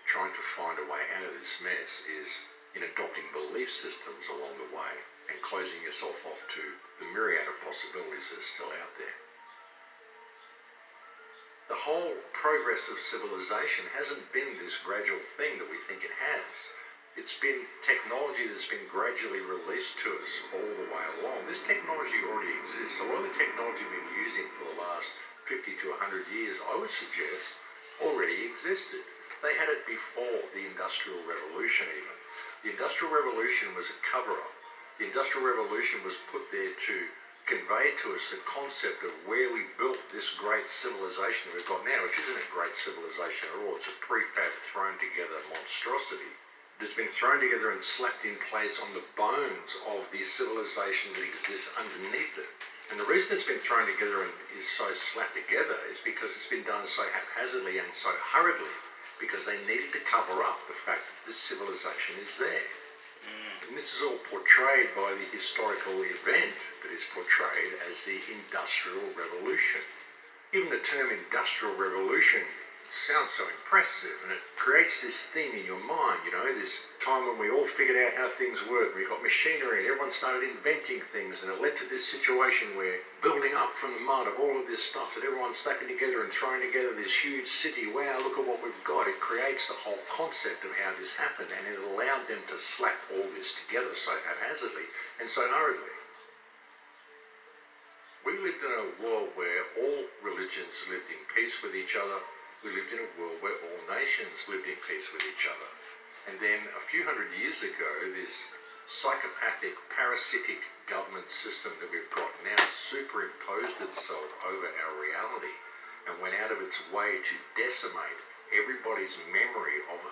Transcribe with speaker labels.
Speaker 1: trying to find a way out of this mess is in adopting belief systems along the way and closing yourself off to the myriad of possibilities that are still out there. The whole progress of civilization hasn't been this gradual thing that we think it has. It's been technology that's been gradually released to us all the way along. This technology already exists. A lot of the technology we've been using for the last 50 to 100 years, I would suggest, already existed. They had it before the Industrial Revolution even. The Industrial Revolution was a cover-up. The Industrial Revolution was put there to convey to us the concept of where we built this great civilization we've got now, which isn't a great civilization at all. It's a prefab thrown together monstrosity. It has been thrown together and slapped in place on the bones of the civilization that exists underneath it. And the reason it's been thrown together and is so slapped together is because it's been done so haphazardly and so hurriedly, because they needed to cover up the fact that this civilization is there. And this is all portrayed by the historical event that is portrayed as the Industrial Revolution. Even the term Industrial Revolution sounds so impressive, and it creates this thing in your mind, you know, this time when we all figured out how things work. We got machinery and everyone started inventing things, and it led to this situation where building up from the mud of all of this stuff that everyone's slapping together and throwing together this huge city. Wow, look at what we've got. It creates the whole concept of how this happened, and it allowed them to slap all this together so haphazardly and so hurriedly. We lived in a world where all religions lived in peace with each other. We lived in a world where all nations lived in peace with each other. And then a few hundred years ago, this psychopathic, parasitic government system that we've got now superimposed itself over our reality and went out of its way to decimate everybody's memory of